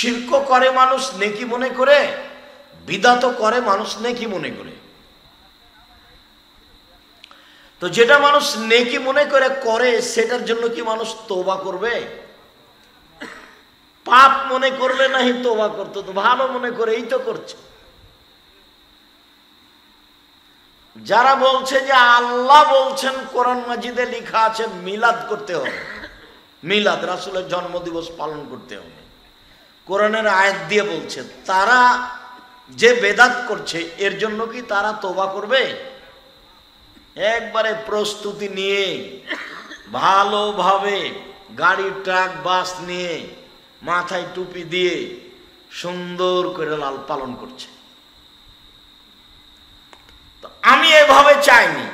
শিরক করে মানুষ নেকি মনে করে, বিদআত করে মানুষ নেকি মনে করে। তো যেটা মানুষ নেকি মনে করে সেটার জন্য কি মানুষ তওবা করবে? পাপ মনে করলে নাহি তওবা করতো, তো ভালো মনে করে এই তো করছে। যারা বলছে যে আল্লাহ বলছেন কোরআন মাজিদে লেখা আছে মিলাদ করতে হবে, মিলাদ রাসূলের জন্মদিবস পালন করতে হবে, কোরআনের আয়াত দিয়ে বলছে, তারা যে বেদাত করছে এর জন্য কি তারা তওবা করবে? একবারে প্রস্তুতি নিয়ে ভালোভাবে গাড়ি ট্রাক বাস নিয়ে মাথায় টুপি দিয়ে সুন্দর করে লাল পালন করছে। আমি এভাবে চাইনি,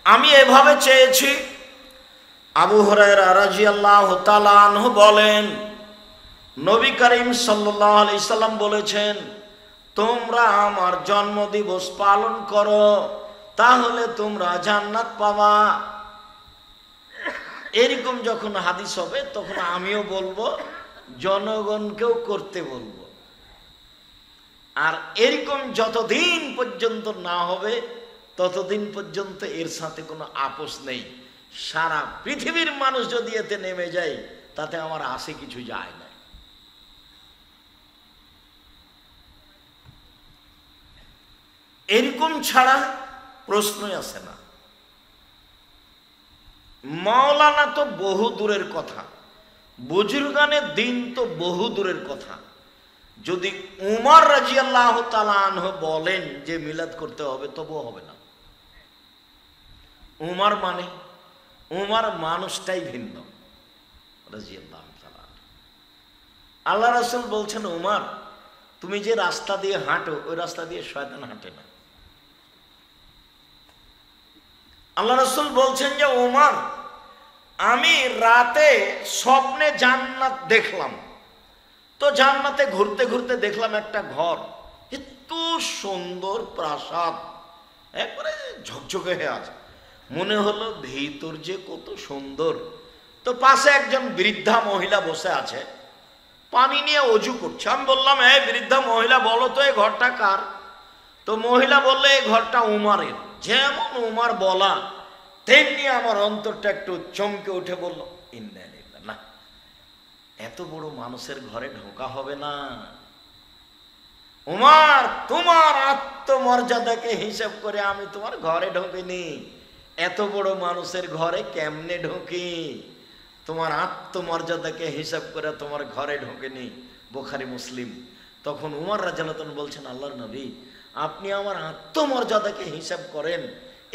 আমি এভাবে চেয়েছি। আবু হুরায়রা রাদিয়াল্লাহু তাআলা আনহু বলেন, নবী করিম সাল্লাল্লাহু আলাইহি সাল্লাম বলেছেন, তোমরা আমার জন্মদিবস পালন করো, তাহলে তোমরা জান্নাত পাবা। এরকম যখন হাদিস হবে তখন আমিও বলবো, জনগণকেও করতে বলবো। আর এরকম যতদিন পর্যন্ত না হবে ততদিন পর্যন্ত এর সাথে কোনো আপোষ নেই। সারা পৃথিবীর মানুষ যদি এতে নেমে যায় তাতে আমার আসে কিছু যায় না। এরকম ছাড়া প্রশ্নই আসে না। মাওলানা তো বহু দূরের কথা, বুজুর্গানের দিন তো বহু দূরের কথা। যদি উমর রাদিয়াল্লাহু তাআলা আনহু বলেন যে মিলাদ করতে হবে, তবুও হবে না। উমর মানুষটাই ভিন্ন রাদিয়াল্লাহু তাআলা। আল্লাহ রাসূল বলছেন, উমর তুমি যে রাস্তা দিয়ে হাঁটো ওই রাস্তা দিয়ে শয়তান হাঁটে না। আল্লাহ রাসূল বলছেন যে উমর, আমি রাতে স্বপ্নে জান্নাত দেখলাম, তো জান্নাতে ঘুরতে ঘুরতে দেখলাম একটা ঘর, এত সুন্দর প্রাসাদ, একবারে ঝকঝকে হয়ে আছে, মনে হলো ভিতর যে কত সুন্দর। তো পাশে একজন বৃদ্ধা মহিলা বসে আছে, পানি নিয়ে অজু করছে। আমি বললাম, এই বৃদ্ধা মহিলা বলো তো এই ঘরটা কার? তো মহিলা বললে, এই ঘরটা উমরের। যেমন উমর বলা তেমনি আমার অন্তরটা একটু চমকে উঠে বলল, ইন্না লিল্লাহ, না, এত বড় মানুষের ঘরে ঢোকা হবে না। উমর, তোমার আত্মমর্যাদাকে হিসাব করে আমি তোমার ঘরে ঢোকিনি, এত বড় মানুষের ঘরে কেমনে ঢোকি? তোমার আত্মমর্যাদাকে হিসাব করে তোমার ঘরে ঢোকেনি। বুখারী মুসলিম। তখন উমর রাদিয়াল্লাহু আনহু বলছেন, আল্লাহর নবী আপনি আমার আত্মমর্যাদাকে হিসাব করেন।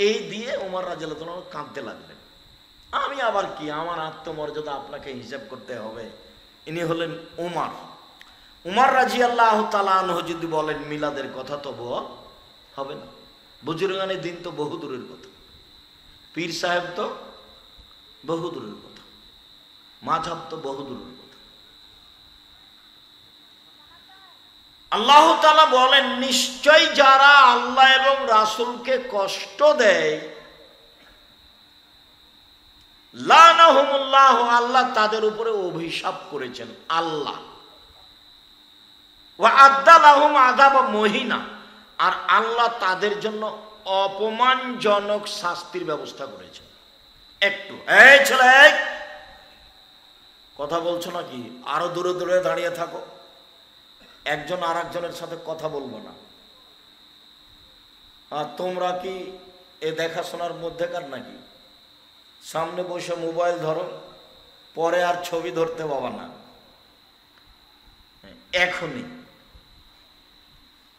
এই দিয়ে উমর রাদিয়াল্লাহু আনহু কাঁদতে লাগলেন। আমি আবার কি, আমার আত্মমর্যাদা আপনাকে হিসাব করতে হবে? ইনি হলেন উমর রাদিয়াল্লাহু তাআলা আনহু যদি বলেন মিলাদের কথা, তবুও হবে না। বুজুর্গানের দিন তো বহু দূরের কথা, পীর সাহেব তো বহু দূরের কথা, মাযহাব তো বহু দূরের কথা। আল্লাহ তাআলা বলেন, নিশ্চয় যারা আল্লাহ এবং রাসূলকে কষ্ট দেয়, লানাহুমুল্লাহ, আল্লাহ তাদের উপরে অভিশাপ করেছেন আল্লাহ। ওয়া আদ্দা লাহুম আযাবাম মুহিনা, আর আল্লাহ তাদের জন্য অপমানজনক শাস্তির ব্যবস্থা করেছেন। একটু এই ছেলে, কথা বলছো নাকি? আরো দূরে দূরে দাঁড়িয়ে থাকো, একজন আর একজনের সাথে কথা বলবো না। আর তোমরা কি এ দেখাশোনার মধ্যেকার নাকি? সামনে বসে মোবাইল ধরো, পরে আর ছবি ধরতে পাবা না এখনই।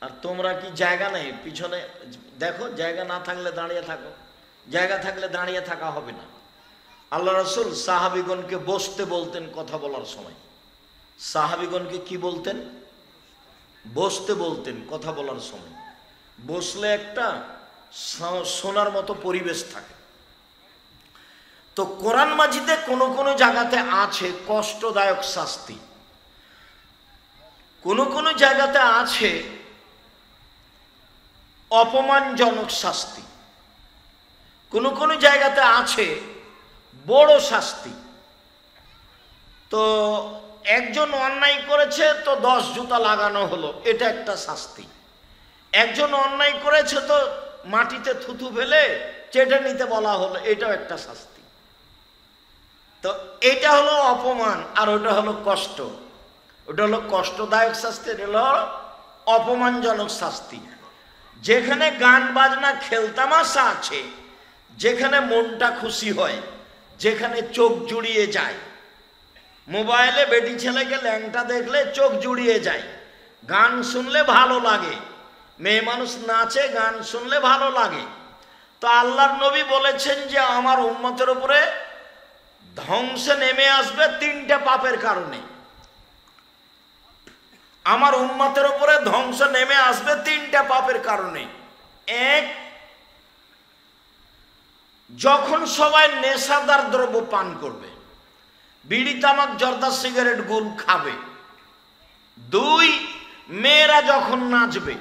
আর তোমরা কি জায়গা নেই? পিছনে দেখো, জায়গা না থাকলে দাঁড়িয়ে থাকো, জায়গা থাকলে দাঁড়িয়ে থাকা হবে না। আল্লাহ রাসূল সাহাবীগণকে বসতে বলতেন কথা বলার সময়। সাহাবীগণকে কি বলতেন? বসতে বলতেন কথা বলার সময়। বসলে একটা শোনার মতো পরিবেশ থাকে। তো কোরআন মাজিদে কোনো কোনো জায়গাতে আছে কষ্টদায়ক শাস্তি, কোনো কোনো জায়গাতে আছে অপমানজনক শাস্তি, কোনো কোনো জায়গাতে আছে বড় শাস্তি। তো একজন অন্যায় করেছে তো 10 জুতা লাগানো হলো, এটা একটা শাস্তি। একজন অন্যায় করেছে তো মাটিতে থুতু ফেলে চেটে নিতে বলা হলো, এটাও একটা শাস্তি। তো এটা হলো অপমান, আর ওটা হলো কষ্ট। ওটা হলো কষ্টদায়ক শাস্তি, এটা হলো অপমানজনক শাস্তি। যেখানে গান বাজনা খেলতামাশা আছে, যেখানে মনটা খুশি হয়, যেখানে চোখ জুড়িয়ে যায়, মোবাইলে বেটি ছেলেকে ল্যাংটা দেখলে চোখ জুড়িয়ে যায়, গান শুনলে ভালো লাগে, মেয়ে মানুষ নাচে, গান শুনলে ভালো লাগে। তো আল্লাহর নবী বলেছেন যে আমার উম্মতের উপরে ধ্বংসে নেমে আসবে 3টে পাপের কারণে। আমার উম্মতের উপরে ধ্বংস নেমে আসবে 3টে পাপের কারণে। এক, যখন সবাই নেশাদার দ্রব্য পান করবে, বিড়ি তামাক জর্দা সিগারেট গুল খাবে। 2, মেয়েরা যখন নাচবে।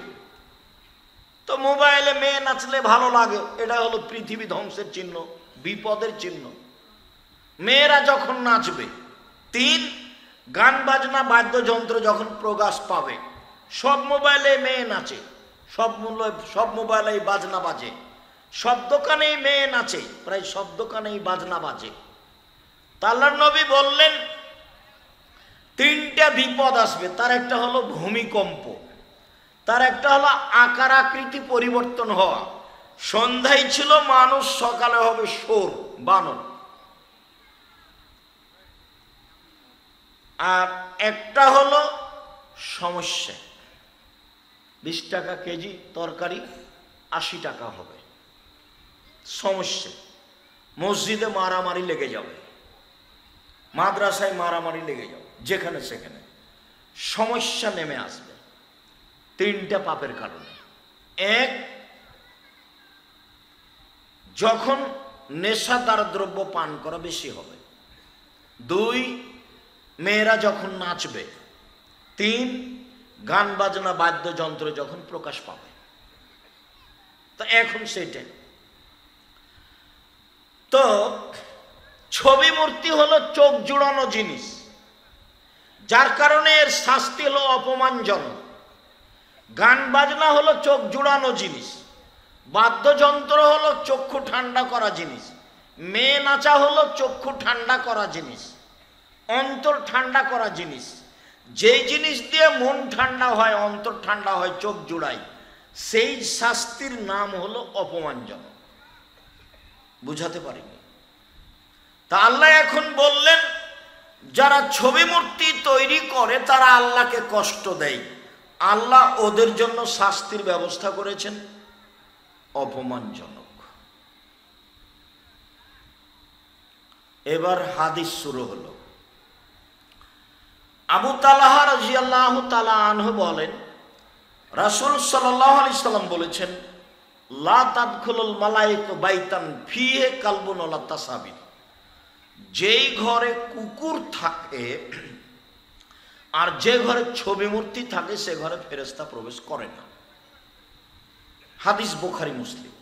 তো মোবাইলে মেয়ে নাচলে ভালো লাগে, এটা হলো পৃথিবী ধ্বংসের চিহ্ন, বিপদের চিহ্ন। মেয়েরা যখন নাচবে। 3, গান বাজনা বাদ্যযন্ত্র যখন প্রকাশ পাবে। সব মোবাইলে মেয়ে নাচে, সব মোবাইলে বাজনা বাজে, সব দোকানেই মেয়ে নাচে, প্রায় সব দোকানেই বাজনা বাজে। আল্লাহর নবী বললেন 3টে বিপদ আসবে। তার একটা হলো ভূমিকম্প, তার একটা হলো আকার আকৃতি পরিবর্তন হওয়া। সন্ধ্যায় ছিল মানুষ, সকালে হবে শোর, বানর। আর একটা হলো সমস্যা, 20 টাকা কেজি তরকারি 80 টাকা হবে। সমস্যা, মসজিদে মারামারি লেগে যাবে, মাদ্রাসায় মারামারি লেগে যাবে, যেখানে সেখানে সমস্যা নেমে আসবে 3টে পাপের কারণে। 1, যখন নেশাদার দ্রব্য পান করা বেশি হবে। 2, মেয়েরা যখন নাচবে। 3, গান বাজনা বাদ্যযন্ত্র যখন প্রকাশ পাবে। তো এখন সেটাই তো, ছবি মূর্তি হলো চোখ জুড়ানো জিনিস, যার কারণে এর শাস্তি হলো অপমানজনক। গান বাজনা হলো চোখ জুড়ানো জিনিস, বাদ্যযন্ত্র হলো চক্ষু ঠান্ডা করা জিনিস, মেয়ে নাচা হলো চক্ষু ঠান্ডা করা জিনিস, অন্তর ঠান্ডা করা জিনিস। যেই জিনিস দিয়ে মন ঠান্ডা হয়, অন্তর ঠান্ডা হয়, চোখ জুড়ায়, সেই শাস্তির নাম হলো অপমানজনক। বুঝাতে পারিনি? তা আল্লাহ এখন বললেন যারা ছবি মূর্তি তৈরি করে তারা আল্লাহকে কষ্ট দেয়, আল্লাহ ওদের জন্য শাস্তির ব্যবস্থা করেছেন অপমানজনক। এবার হাদিস শুরু হলো। আবু তালহা রাদিয়াল্লাহু তাআলা আনহু বলেন, রাসূল সাল্লাল্লাহু আলাইহি সাল্লাম বলেছেন, লা তাদখুলুল মালায়েকা বাইতান ফিহি কালবুন ওয়ালা তাসাবির। যেই ঘরে কুকুর থাকে আর যে ঘরে ছবি মূর্তি থাকে সে ঘরে ফেরেশতা প্রবেশ করে না। হাদিস বুখারী মুসলিম।